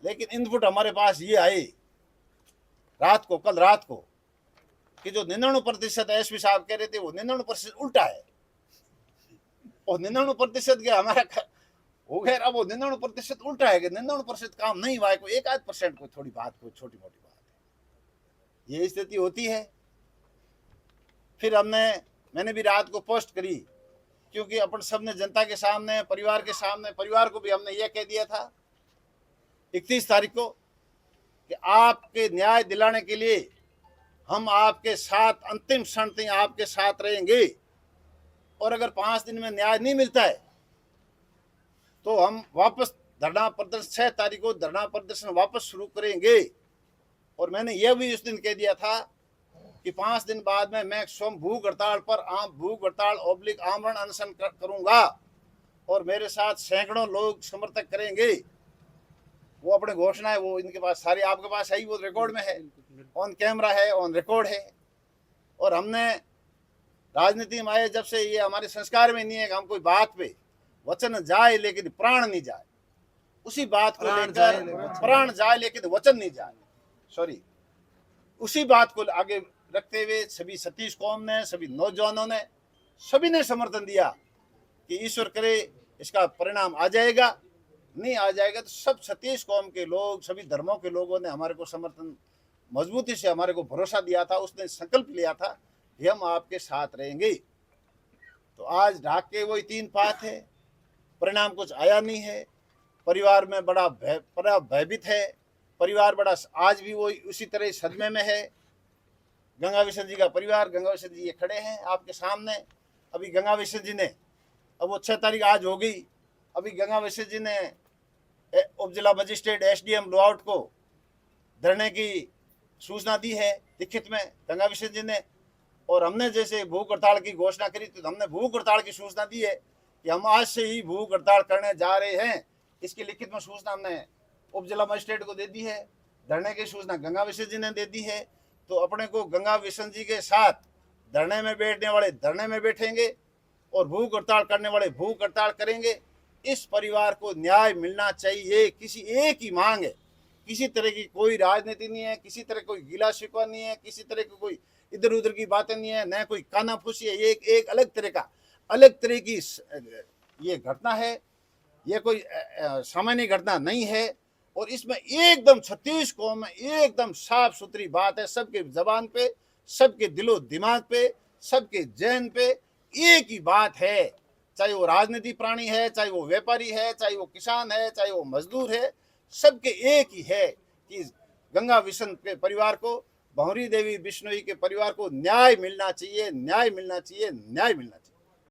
लेकिन इनपुट हमारे पास ये आए कल रात को कि जो 99% एसपी साहब कह रहे थे वो 99% उल्टा है, और 99% के हमारा हो गया। अब वो 99% उल्टा है कि 99% काम नहीं हुआ है, कोई 1-8% को थोड़ी बात, कोई छोटी मोटी बात है, ये स्थिति होती है। फिर मैंने भी रात को पोस्ट करी, क्योंकि अपन सबने जनता के सामने, परिवार के सामने, परिवार को भी हमने यह कह दिया था 31 तारीख को कि आपके न्याय दिलाने के लिए हम आपके साथ अंतिम क्षण तक आपके साथ रहेंगे, और अगर 5 दिन में न्याय नहीं मिलता है तो हम वापस धरना प्रदर्शन 6 तारीख को धरना प्रदर्शन वापस शुरू करेंगे। और मैंने यह भी उस दिन कह दिया था कि 5 दिन बाद में मैं स्वयं भूख हड़ताल पर भूख हड़ताल / आमरण अनशन करूंगा, और मेरे साथ सैकड़ों लोग समर्थक करेंगे। वो अपने घोषणा है, वो इनके पास सारी, आपके पास है, वो रिकॉर्ड में है, ऑन कैमरा है, ऑन रिकॉर्ड है। और हमने राजनीति में आए जब से ये हमारे संस्कार में नहीं है कि हम कोई बात पे वचन जाए लेकिन प्राण नहीं जाए, उसी बात को लेकर प्राण जाए लेकिन वचन नहीं जाए, सॉरी, उसी बात को आगे रखते हुए सभी सतीश कौम ने, सभी नौजवानों ने, सभी ने समर्थन दिया कि ईश्वर करे इसका परिणाम आ जाएगा। नहीं आ जाएगा तो सब सतीश कौम के लोग, सभी धर्मों के लोगों ने हमारे को समर्थन मजबूती से, हमारे को भरोसा दिया था, उसने संकल्प लिया था कि हम आपके साथ रहेंगे। तो आज ढाक के वही 3 बात है, परिणाम कुछ आया नहीं है, परिवार में बड़ा भयभीत है, परिवार बड़ा आज भी वो उसी तरह सदमे में है। गंगा विशन जी का परिवार, गंगा विशन जी ये खड़े हैं आपके सामने। अभी गंगा विशन जी ने, अब वो 6 तारीख आज हो गई, अभी गंगा विशन जी ने उप जिला मजिस्ट्रेट SDM लोआउट को धरने की सूचना दी है लिखित में गंगा विशन जी ने। और हमने जैसे भूख हड़ताल की घोषणा करी तो हमने भूख हड़ताल की सूचना दी है कि हम आज से ही भूख हड़ताल करने जा रहे हैं, इसकी लिखित में सूचना हमने उप जिला मजिस्ट्रेट को दे दी है। धरने की सूचना गंगा विशन जी ने दे दी है। तो अपने को गंगा विशन जी के साथ धरने में बैठने वाले धरने में बैठेंगे, और भूख हड़ताल करने वाले भूख हड़ताल करेंगे। इस परिवार को न्याय मिलना चाहिए, किसी एक ही मांग है, किसी तरह की कोई राजनीति नहीं है, किसी तरह कोई गिला शिकवा नहीं है, किसी तरह की कोई इधर उधर की बातें नहीं है, न कोई कानाफूसी है। ये एक अलग तरह की ये घटना है, ये कोई सामान्य घटना नहीं है। और इसमें एकदम छत्तीस कौम में एकदम साफ सुथरी बात है, सबके जबान पे, सबके दिलो दिमाग पे, सबके जहन पे एक ही बात है, चाहे वो राजनीति प्राणी है, चाहे वो व्यापारी है, चाहे वो किसान है, चाहे वो मजदूर है, सबके एक ही है कि गंगा विशन के परिवार को, भंवरी देवी बिश्नोई के परिवार को न्याय मिलना चाहिए, न्याय मिलना चाहिए, न्याय मिलना चाहिए।